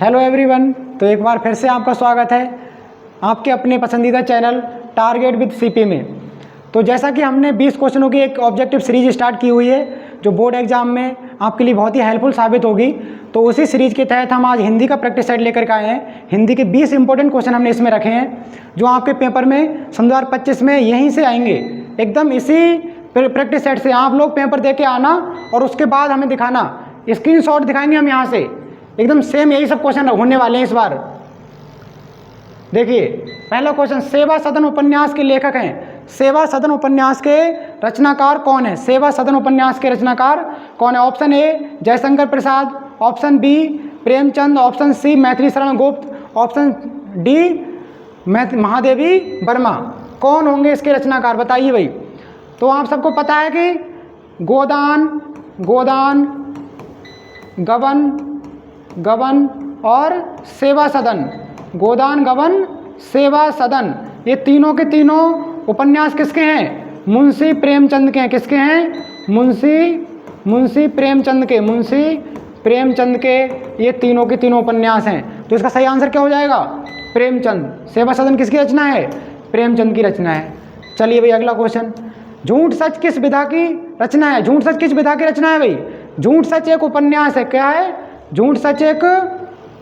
Hello everyone, तो एक बार फिर से आपका स्वागत है आपके अपने पसंदीदा चैनल टारगेट विद सीपी में। तो जैसा कि हमने 20 क्वेश्चनों की एक ऑब्जेक्टिव सीरीज स्टार्ट की हुई है जो बोर्ड एग्जाम में आपके लिए बहुत ही हेल्पफुल साबित होगी। तो उसी सीरीज के तहत हम आज हिंदी का प्रैक्टिस सेट लेकर के आए हैं। हिंदी के 20 इंपॉर्टेंट क्वेश्चन हमने इसमें रखे हैं जो आपके पेपर में सन 2025 में यहीं से आएंगे। एकदम इसी प्रैक्टिस सेट से आप लोग पेपर दे के आना और उसके बाद हमें दिखाना, स्क्रीनशॉट दिखाएंगे हम यहाँ से। एकदम सेम यही सब क्वेश्चन होने वाले हैं इस बार। देखिए पहला क्वेश्चन, सेवा सदन उपन्यास के लेखक हैं। सेवा सदन उपन्यास के रचनाकार कौन है? सेवा सदन उपन्यास के रचनाकार कौन है? Option A Jaishankar Prasad, option B Premchand, option C Maithili Sharan Gupt, option D Mahadevi Verma. कौन होंगे इसके रचनाकार, बताइए भाई। तो आप सबको पता है कि गोदान, गबन और सेवा सदन। गोदान, गबन, सेवा सदन, ये तीनों के तीनों उपन्यास किसके हैं? मुंशी प्रेमचंद के हैं। किसके हैं? मुंशी प्रेमचंद के ये तीनों के तीनों उपन्यास हैं। तो इसका सही आंसर क्या हो जाएगा? प्रेमचंद। सेवा सदन किसकी रचना है? प्रेमचंद की रचना है। चलिए भाई अगला क्वेश्चन, झूठ सच किस विधा की रचना है? झूठ सच किस विधा की रचना है भाई? झूठ सच एक उपन्यास है। क्या है? झूठ सच एक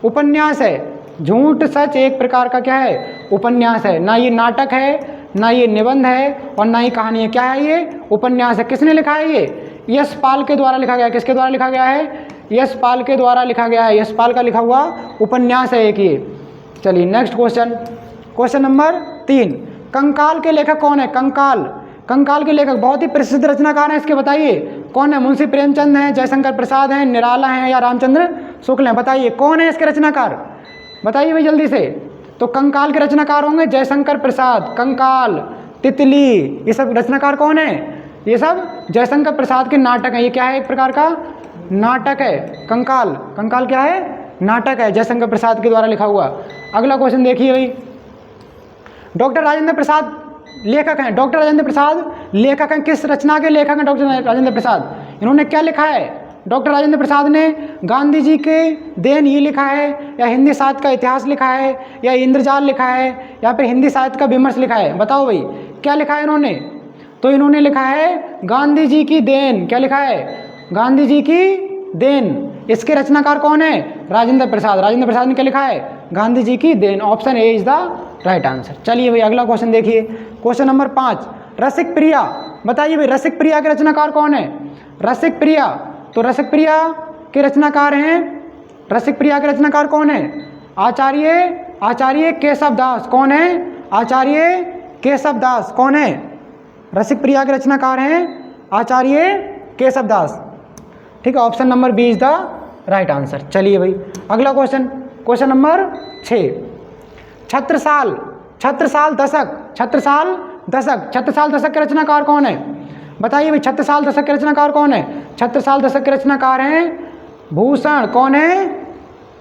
उपन्यास है। झूठ सच एक प्रकार का क्या है? उपन्यास है। ना ये नाटक है, ना ये निबंध है और ना ही कहानी है। क्या है ये? उपन्यास है। किसने लिखा है ये? यशपाल के द्वारा लिखा गया है। किसके द्वारा लिखा गया है? यशपाल के द्वारा लिखा गया है। यशपाल का लिखा हुआ उपन्यास है एक ये। चलिए नेक्स्ट क्वेश्चन, क्वेश्चन नंबर 3, कंकाल के लेखक कौन है? कंकाल के लेखक बहुत ही प्रसिद्ध रचनाकार हैं, इसके बताइए कौन है? मुंशी प्रेमचंद हैं, जयशंकर प्रसाद हैं, निराला हैं या रामचंद्र शुक्ल हैं? बताइए कौन है इसके रचनाकार, बताइए भाई जल्दी से। तो कंकाल के रचनाकार होंगे जयशंकर प्रसाद। कंकाल, तितली, ये सब रचनाकार कौन है? ये सब जयशंकर प्रसाद के नाटक हैं। ये क्या है? एक प्रकार का नाटक है कंकाल। कंकाल क्या है? नाटक है, जयशंकर प्रसाद के द्वारा लिखा हुआ। अगला क्वेश्चन देखिए भाई, डॉक्टर राजेंद्र प्रसाद लेखक हैं। डॉक्टर राजेंद्र प्रसाद लेखक हैं। किस रचना के लेखक हैं डॉक्टर राजेंद्र प्रसाद? इन्होंने क्या लिखा है? डॉक्टर राजेंद्र प्रसाद ने गांधी जी के देन ये लिखा है, या हिंदी साहित्य का इतिहास लिखा है, या इंद्रजाल लिखा है, या फिर हिंदी साहित्य का विमर्श लिखा है? बताओ भाई क्या लिखा है इन्होंने? तो इन्होंने लिखा है गांधी जी की देन। क्या लिखा है? गांधी जी की देन। इसके रचनाकार कौन है? राजेंद्र प्रसाद। राजेंद्र प्रसाद ने क्या लिखा है? गांधी जी की देन। Option A is the right answer. चलिए भाई अगला क्वेश्चन देखिए, क्वेश्चन नंबर 5, रसिक प्रिया। बताइए भाई रसिक प्रिया के रचनाकार कौन है? रसिक प्रिया, तो रसिक प्रिया के रचनाकार हैं, रसिक प्रिया के रचनाकार कौन है? आचार्य केशव दास। कौन है? आचार्य केशव दास। कौन है? रसिक प्रिया के रचनाकार हैं आचार्य केशव दास। ठीक है, option number B is the right answer. चलिए भाई अगला क्वेश्चन, क्वेश्चन नंबर 6, छत्रसाल दशक के रचनाकार कौन है? बताइए भाई छत्रसाल दशक के रचनाकार कौन है? छत्रसाल दशक के रचनाकार हैं भूषण। कौन है?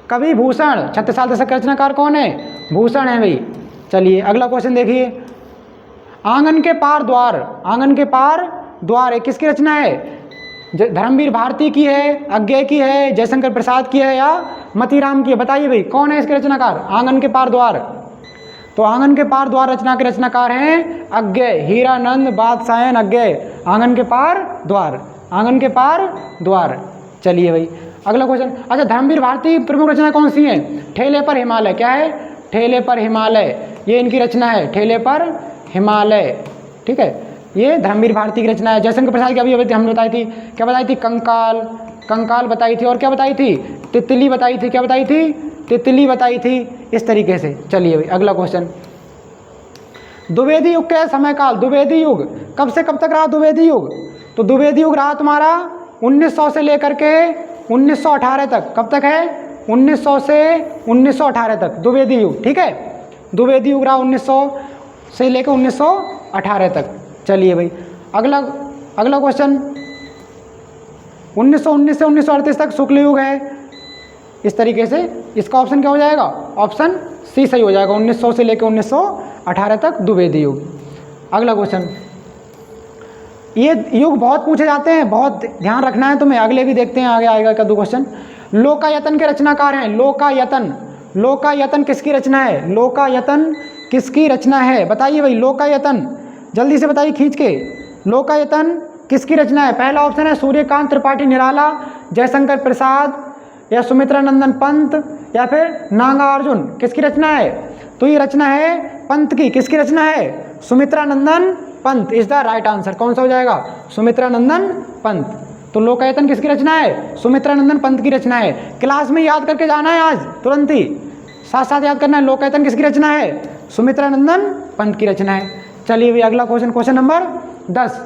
कवि भूषण। छत्रसाल दशक के रचनाकार कौन है? भूषण है भाई। चलिए अगला क्वेश्चन देखिए, आंगन के पार द्वार किसकी रचना है? धर्मवीर भारती की है, अज्ञे की है, जयशंकर प्रसाद की है या मतीराम की है? बताइए भाई कौन है इसके रचनाकार? आंगन के पार द्वार। तो आंगन के पार द्वार रचना के रचनाकार हैं अज्ञे, हीरानंद बादशाहन अज्ञे। आंगन के पार द्वार। चलिए भाई अगला क्वेश्चन, अच्छा धर्मवीर भारती प्रमुख रचना कौन सी है? ठेले पर हिमालय। क्या है? ठेले पर हिमालय, ये इनकी रचना है, ठेले पर हिमालय। ठीक है, ये धर्मवीर भारती की रचना है। जयशंकर प्रसाद की अभी हमने बताई थी, क्या बताई थी? कंकाल बताई थी, और क्या बताई थी? तितली बताई थी। क्या बताई थी? तितली बताई थी। इस तरीके से। चलिए भाई अगला क्वेश्चन, द्विवेदी युग का समयकाल। द्विवेदी युग कब से कब तक रहा? द्विवेदी युग, तो द्विवेदी युग रहा तुम्हारा 1900 से लेकर के 1918 तक। कब तक है? 1900 से 1918 तक द्विवेदी युग। ठीक है, द्विवेदी युग रहा 1900 से लेकर 1918 तक। चलिए भाई अगला क्वेश्चन, 1919 से 1938 तक शुक्ल युग है। इस तरीके से इसका ऑप्शन क्या हो जाएगा? ऑप्शन सी सही हो जाएगा, 1900 से लेकर 1918 तक द्विवेदी युग। अगला क्वेश्चन, ये युग बहुत पूछे जाते हैं, बहुत ध्यान रखना है तुम्हें। अगले भी देखते हैं, आगे आएगा का 2 क्वेश्चन। लोकायतन के रचनाकार हैं। लोकायतन, लोकायतन किसकी रचना है? लोकायतन किसकी रचना है? बताइए भाई, लोकायतन जल्दी से बताइए खींच के। लोकायतन किसकी रचना है? पहला ऑप्शन है सूर्यकांत त्रिपाठी निराला, जयशंकर प्रसाद, या सुमित्रा नंदन पंत, या फिर नागार्जुन। किसकी रचना है? तो ये रचना है पंत की। किसकी रचना है? Sumitra Nandan Pant is the right answer. कौन सा हो जाएगा? सुमित्रा नंदन पंत। तो लोकायतन किसकी रचना है? सुमित्रा नंदन पंत की रचना है। क्लास में याद करके जाना है, आज तुरंत ही साथ साथ याद करना है। लोकायतन किसकी रचना है? सुमित्रा नंदन पंत की रचना है। चलिए भाई अगला क्वेश्चन, क्वेश्चन नंबर 10।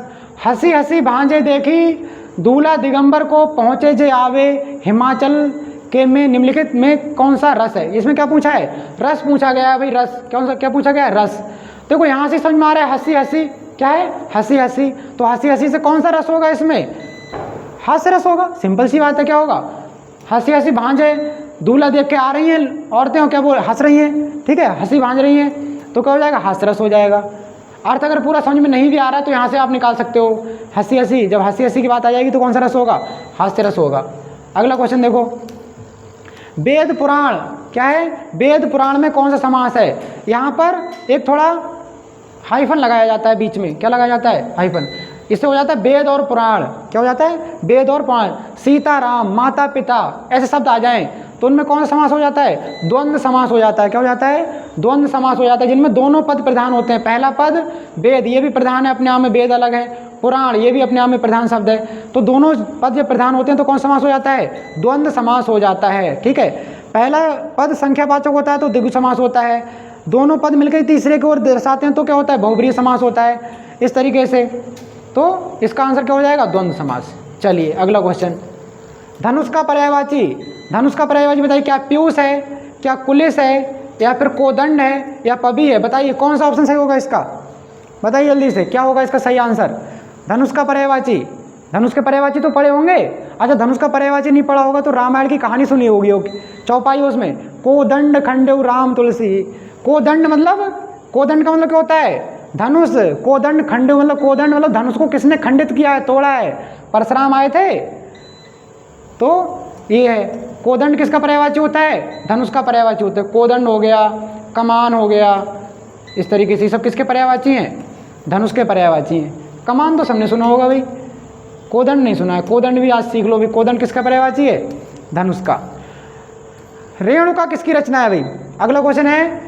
हंसी हंसी भांजे देखी दूल्हा दिगंबर को पहुँचे जे आवे, हिमाचल के में निम्नलिखित में कौन सा रस है? इसमें क्या पूछा है? रस पूछा गया है भाई, रस। कौन सा क्या पूछा गया है? रस। देखो यहाँ से समझ में आ रहा है हंसी हंसी क्या है? हंसी हंसी। तो हंसी हंसी से कौन सा रस होगा? इसमें हास्य रस होगा। सिंपल सी बात है, क्या होगा? हंसी हंसी भांजे, दूल्हा देख के आ रही हैं औरतें, और क्या बोल हंस रही हैं, ठीक है, हंसी भांज रही हैं, तो क्या हो जाएगा? हास्य रस हो जाएगा। अर्थ अगर पूरा समझ में नहीं भी आ रहा है तो यहाँ से आप निकाल सकते हो हंसी हंसी। जब हंसी हंसी की बात आ जाएगी तो कौन सा रस होगा? हास्य रस होगा। अगला क्वेश्चन देखो, वेद पुराण क्या है? वेद पुराण में कौन सा समास है? यहाँ पर एक थोड़ा हाइफन लगाया जाता है बीच में। क्या लगाया जाता है? हाइफन। इससे हो जाता है वेद और पुराण। क्या हो जाता है? वेद और पुराण। सीता राम, माता पिता, ऐसे शब्द आ जाएं तो उनमें कौन सा समास हो जाता है? द्वंद्व समास हो जाता है। क्या हो जाता है? द्वंद्व समास हो जाता है, जिनमें दोनों पद प्रधान होते हैं। पहला पद वेद, ये भी प्रधान है अपने आप में, वेद अलग है। पुराण, ये भी अपने आप में प्रधान शब्द है। तो दोनों पद जब प्रधान होते हैं तो कौन समास हो जाता है? द्वंद्व समास हो जाता है, ठीक है। पहला पद संख्यावाचक होता है तो द्विगु समास होता है। दोनों पद मिलकर तीसरे की ओर दर्शाते हैं तो क्या होता है? बहुब्रीहि समास होता है। इस तरीके से तो इसका आंसर क्या हो जाएगा? द्वंद्व समास। चलिए अगला क्वेश्चन, धनुष का पर्यायवाची। धनुष का पर्यायवाची बताइए, क्या पीयूष है, क्या कुलिस है, या फिर कोदंड है, या पबी है? बताइए कौन सा ऑप्शन सही होगा इसका? बताइए जल्दी से, क्या होगा इसका सही आंसर? धनुष का पर्यायवाची। धनुष के पर्यायवाची तो पढ़े होंगे। अच्छा, धनुष का पर्यायवाची नहीं पढ़ा होगा तो रामायण की कहानी सुनी होगी, चौपाई उसमें, कोदंड खंडेउ राम तुलसी। कोदंड मतलब, कोदंड का मतलब क्या होता है? धनुष। कोदंड खंडेउ मतलब, कोदंड मतलब धनुष को किसने खंडित किया है, तोड़ा है? परशुराम आए थे। तो ये है कोदंड किसका पर्यायवाची होता है? धनुष का पर्यायवाची होता है। कोदंड हो गया, कमान हो गया, इस तरीके से सब किसके पर्यायवाची हैं? धनुष के पर्यायवाची हैं। कमान तो सबने सुना होगा भाई, कोदंड नहीं सुना है। कोदंड भी आज सीख लो भी। कोदंड किसका पर्यायवाची है? धनुष का। रेणुका किसकी रचना है भाई? अगला क्वेश्चन है,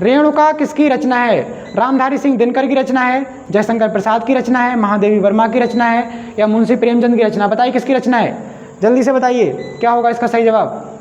रेणुका किसकी रचना है? रामधारी सिंह दिनकर की रचना है, जयशंकर प्रसाद की रचना है, महादेवी वर्मा की रचना है, या मुंशी प्रेमचंद की रचना? बताइए किसकी रचना है? जल्दी से बताइए क्या होगा इसका सही जवाब?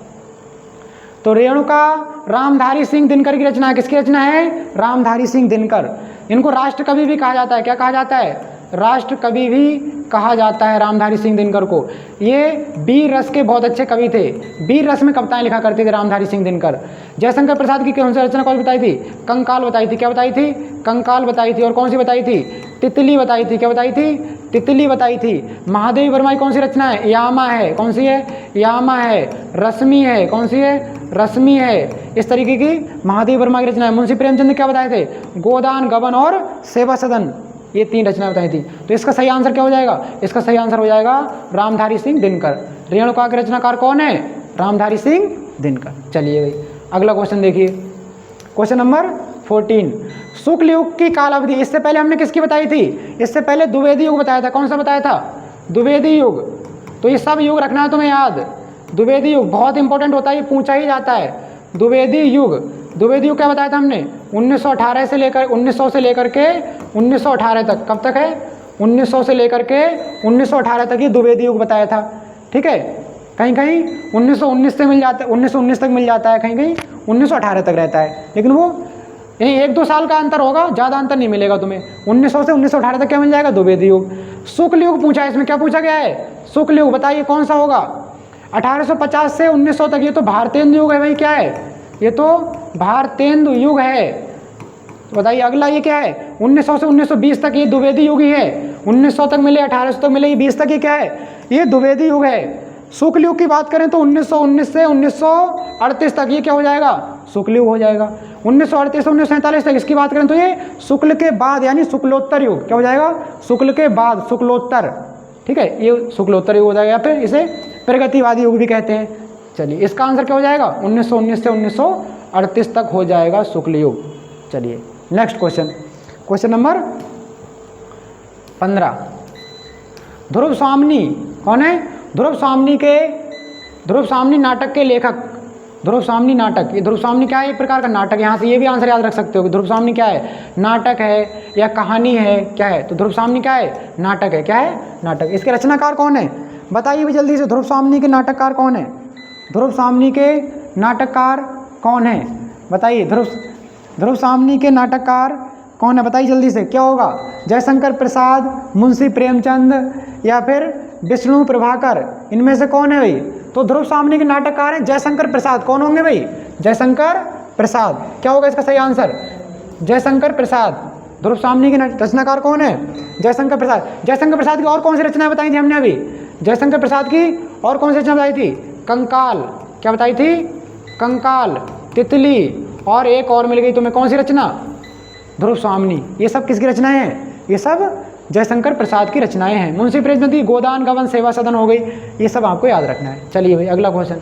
तो रेणुका रामधारी सिंह दिनकर की रचना है। किसकी रचना है? रामधारी सिंह दिनकर। इनको राष्ट्र कवि भी कहा जाता है। क्या कहा जाता है? राष्ट्र कवि भी कहा जाता है रामधारी सिंह दिनकर को। ये वीर रस के बहुत अच्छे कवि थे। वीर रस में कविताएं लिखा करते थे रामधारी सिंह दिनकर। जयशंकर प्रसाद की कौन सी रचना कौन सी बताई थी? कंकाल बताई थी। क्या बताई थी? कंकाल बताई थी। और कौन सी बताई थी? तितली बताई थी। क्या बताई थी? तितली बताई थी। महादेवी वर्मा की कौन सी रचना है? यामा है। कौन सी है? यामा है। रश्मि है। कौन सी है? रश्मि है। इस तरीके की महादेवी वर्मा की रचना है। मुंशी प्रेमचंद ने क्या बताए थे? गोदान, गबन और सेवा सदन, ये 3 रचना बताई थी। तो इसका सही आंसर क्या हो जाएगा? इसका सही आंसर हो जाएगा रामधारी सिंह दिनकर। रेणुका के रचनाकार कौन है? रामधारी सिंह दिनकर। चलिए भाई अगला क्वेश्चन देखिए, क्वेश्चन नंबर 14। शुक्ल युग की काल अवधि। इससे पहले हमने किसकी बताई थी? इससे पहले द्विवेदी युग बताया था। कौन सा बताया था? द्विवेदी युग। तो ये सब युग रखना है तुम्हें याद। द्विवेदी युग बहुत इंपॉर्टेंट होता है, ये पूछा ही जाता है। द्विवेदी युग, द्विवेदी युग क्या बताया था हमने? 1918 से लेकर 1900 से लेकर के 1918 तक। कब तक है? 1900 से लेकर के 1918 तक ये द्विवेदी युग बताया था, ठीक है। कहीं कहीं 1919 से मिल जाता है, 1919 तक मिल जाता है, कहीं कहीं 1918 तक रहता है, लेकिन वो यही 1-2 साल का अंतर होगा, ज़्यादा अंतर नहीं मिलेगा तुम्हें। 1900 से 1918 तक क्या मिल जाएगा? द्विवेदी युग। शुक्ल युग पूछा है, इसमें क्या पूछा गया है? शुक्ल युग। बताइए कौन सा होगा? 1850 से 1900 तक, ये तो भारतेंदु युग है भाई। क्या है? ये तो भारतेंदु युग है। तो बताइए अगला ये क्या है? 1900 से 1920 तक ये द्विवेदी युग ही है। 1900 तक मिले, 1800 तक मिले, ये 20 तक ये क्या है? ये द्विवेदी युग है। शुक्ल युग की बात करें तो 1919 से 1938 तक ये क्या हो जाएगा? शुक्ल युग हो जाएगा। 1938 से 1947 तक इसकी बात करें तो ये शुक्ल के बाद यानी शुक्लोत्तर युग। क्या हो जाएगा? शुक्ल के बाद, शुक्लोत्तर, ठीक है, ये शुक्लोत्तर युग हो जाएगा, या फिर इसे प्रगतिवादी युग भी कहते हैं। चलिए इसका आंसर क्या हो जाएगा, 1919 से 1938 तक हो जाएगा शुक्ल युग। चलिए नेक्स्ट क्वेश्चन, क्वेश्चन नंबर 15। ध्रुव स्वामिनी कौन है? ध्रुव स्वामिनी नाटक के लेखक। ध्रुव स्वामिनी नाटक, ये ध्रुव स्वामिनी क्या है? एक प्रकार का नाटक। यहाँ से ये भी आंसर याद रख सकते हो कि ध्रुव स्वामिनी क्या है, नाटक है या कहानी है, क्या है? तो ध्रुव स्वामिनी क्या है? नाटक है। क्या है? नाटक। इसके रचनाकार कौन है बताइए भी जल्दी से, ध्रुव स्वामिनी के नाटककार कौन है? ध्रुव स्वामिनी के नाटककार कौन है बताइए? ध्रुव स्वामिनी के नाटककार कौन है बताइए जल्दी से, क्या होगा? जयशंकर प्रसाद, मुंशी प्रेमचंद या फिर विष्णु प्रभाकर, इनमें से कौन है भाई? तो ध्रुव स्वामिनी के नाटककार हैं जयशंकर प्रसाद। कौन होंगे भाई? जयशंकर प्रसाद। क्या होगा इसका सही आंसर? जयशंकर प्रसाद। ध्रुव स्वामिनी के रचनाकार कौन है? जयशंकर प्रसाद। जयशंकर प्रसाद की और कौन सी रचनाएं बताई थी हमने अभी? जयशंकर प्रसाद की और कौन सी रचना बताई थी? कंकाल। क्या बताई थी? कंकाल, तितली, और एक और मिल गई तुम्हें, कौन सी रचना? ध्रुव स्वामिनी। ये सब किसकी रचनाएं हैं? ये सब जयशंकर प्रसाद की रचनाएं हैं। मुंशी प्रेमचंद की गोदान गबन सेवा सदन हो गई। ये सब आपको याद रखना है। चलिए भाई अगला क्वेश्चन,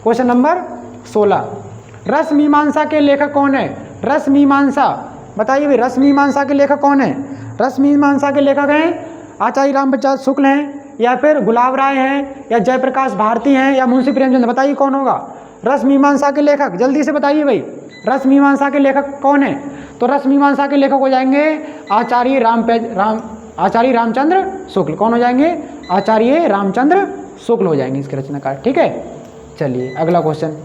क्वेश्चन नंबर 16। रस मीमांसा के लेखक कौन है? रस मीमांसा बताइए भाई, रस मीमांसा के लेखक कौन है? रस मीमांसा के लेखक हैं आचार्य रामप्रसाद शुक्ल हैं या फिर गुलाब राय हैं या जयप्रकाश भारती हैं या मुंशी प्रेमचंद, बताइए कौन होगा रस मीमांसा के लेखक? जल्दी से बताइए भाई, रस मीमांसा के लेखक कौन है? तो रस मीमांसा के लेखक हो जाएंगे आचार्य रामचंद्र शुक्ल। कौन हो जाएंगे? आचार्य रामचंद्र शुक्ल हो जाएंगे इसके रचनाकार। ठीक है, चलिए अगला क्वेश्चन।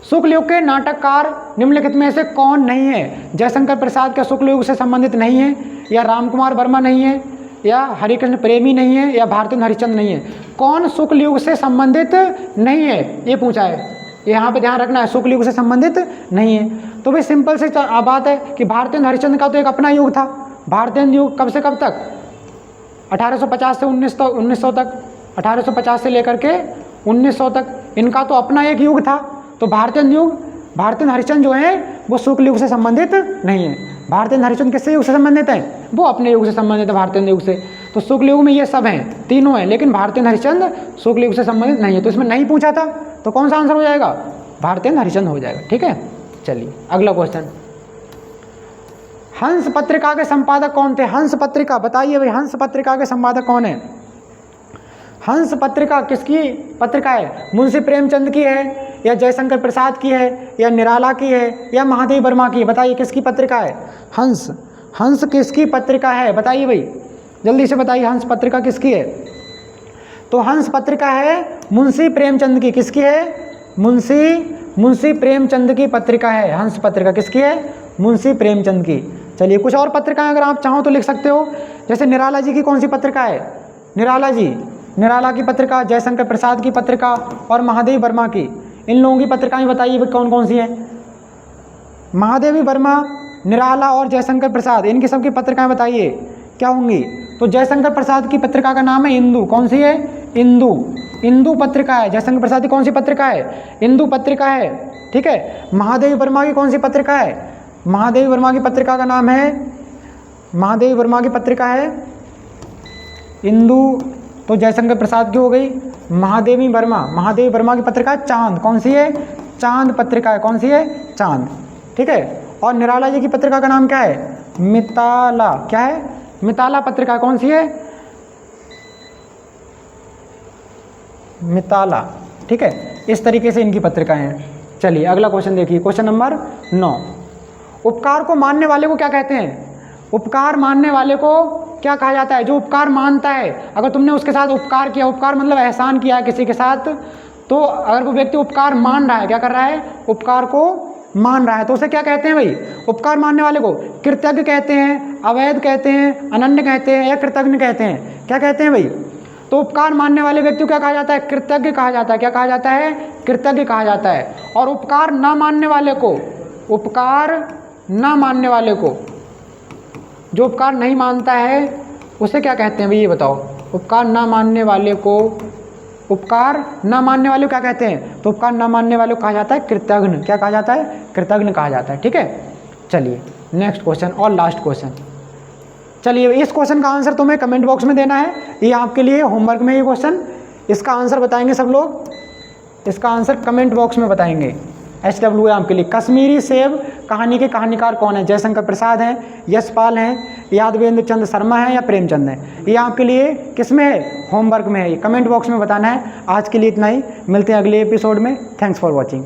शुक्ल युग के नाटककार निम्नलिखित में से कौन नहीं है? जयशंकर प्रसाद क्या शुक्ल युग से संबंधित नहीं है, या रामकुमार वर्मा नहीं है, या हरिकृष्ण प्रेमी नहीं है, या भारतेंद्र हरिश्चंद्र नहीं है? कौन शुक्ल युग से संबंधित नहीं है ये पूछा है, यहाँ पे ध्यान रखना है, शुक्ल युग से संबंधित नहीं है। तो भाई सिंपल से बात है कि भारतेंद्र हरिश्चंद्र का तो एक अपना युग था। भारतेंद्र युग कब से कब तक? 1850 से 1900 तक, 1850 से लेकर के 1900 तक, इनका तो अपना एक युग था। तो भारतेंद्र हरिश्चंद्र जो है वो शुक्ल युग से संबंधित नहीं है। भारतेंद्र हरिश्चंद्र किससे युग से संबंधित है? वो अपने युग से संबंधित है, भारतेंद्र युग से। तो शुक्ल युग में ये सब हैं, तीनों हैं, लेकिन भारतेंद्र हरिश्चंद्र शुक्ल युग से संबंधित नहीं है। तो इसमें नहीं पूछा था, तो कौन सा आंसर हो जाएगा? भारतेंद्र हरिश्चंद्र हो जाएगा। ठीक है, चलिए अगला क्वेश्चन। हंस पत्रिका के संपादक कौन थे? हंस पत्रिका बताइए भाई, हंस पत्रिका के संपादक कौन है? हंस पत्रिका किसकी पत्रिका है? मुंशी प्रेमचंद की है, या जयशंकर प्रसाद की है, या निराला की है, या महादेव वर्मा की? बताइए किसकी पत्रिका है? हंस किसकी पत्रिका है बताइए भाई, जल्दी से बताइए, हंस पत्रिका किसकी है? तो हंस पत्रिका है मुंशी प्रेमचंद की। किसकी है? मुंशी प्रेमचंद की पत्रिका है। हंस पत्रिका किसकी है? मुंशी प्रेमचंद की। चलिए कुछ और पत्रिकाएं अगर आप चाहो तो लिख सकते हो, जैसे निराला जी की कौन सी पत्रिका है? निराला की पत्रिका, जयशंकर प्रसाद की पत्रिका और महादेव वर्मा की। इन लोगों की पत्रिकाएं बताइए कौन कौन सी हैं? महादेवी वर्मा, निराला और जयशंकर प्रसाद, इनकी सबकी पत्रिकाएं बताइए क्या होंगी? तो जयशंकर प्रसाद की पत्रिका का नाम है इंदु। कौन सी है? इंदु पत्रिका है। जयशंकर प्रसाद की कौन सी पत्रिका है? इंदु पत्रिका है। ठीक है, महादेवी वर्मा की कौन सी पत्रिका है? महादेवी वर्मा की पत्रिका का नाम है, महादेवी वर्मा की पत्रिका है इंदु। तो जयशंकर प्रसाद की हो गई। महादेवी वर्मा की पत्रिका चांद। कौन सी है? चांद पत्रिका है। कौन सी है? चांद। ठीक है, और निराला जी की पत्रिका का नाम क्या है? मिताला। क्या है? मिताला पत्रिका। कौन सी है? मिताला। ठीक है, इस तरीके से इनकी पत्रिकाएं हैं। चलिए अगला क्वेश्चन देखिए, क्वेश्चन नंबर 9। उपकार को मानने वाले को क्या कहते हैं? उपकार मानने वाले को क्या कहा जाता है? जो उपकार मानता है, अगर तुमने उसके साथ उपकार किया, उपकार मतलब एहसान किया है किसी के साथ, तो अगर वो व्यक्ति उपकार मान रहा है, क्या कर रहा है? उपकार को मान रहा है, तो उसे क्या कहते हैं भाई? उपकार मानने वाले को कृतज्ञ कहते हैं, अवैध कहते हैं, अनन्य कहते हैं, या कृतज्ञ कहते हैं? क्या कहते हैं भाई? तो उपकार मानने वाले व्यक्ति को क्या कहा जाता है? कृतज्ञ कहा जाता है। क्या कहा जाता है? कृतज्ञ कहा जाता है। और उपकार न मानने वाले को, जो उपकार नहीं मानता है उसे क्या कहते हैं भाई, ये बताओ? उपकार न मानने वाले को क्या कहते हैं? तो उपकार न मानने वाले को कहा जाता है कृतज्ञ। क्या कहा जाता है? कृतज्ञ कहा जाता है। ठीक है, चलिए नेक्स्ट क्वेश्चन और लास्ट क्वेश्चन। चलिए इस क्वेश्चन का आंसर तुम्हें कमेंट बॉक्स में देना है, ये आपके लिए होमवर्क में ये क्वेश्चन, इसका आंसर बताएंगे सब लोग, इसका आंसर कमेंट बॉक्स में बताएंगे। SW है आपके लिए। कश्मीरी सेब कहानी के कहानीकार कौन है? जयशंकर प्रसाद हैं, यशपाल हैं, यादवेंद्र चंद्र शर्मा हैं या प्रेमचंद हैं? ये आपके लिए किस में है? होमवर्क में है। ये कमेंट बॉक्स में बताना है। आज के लिए इतना ही, मिलते हैं अगले एपिसोड में। Thanks for watching.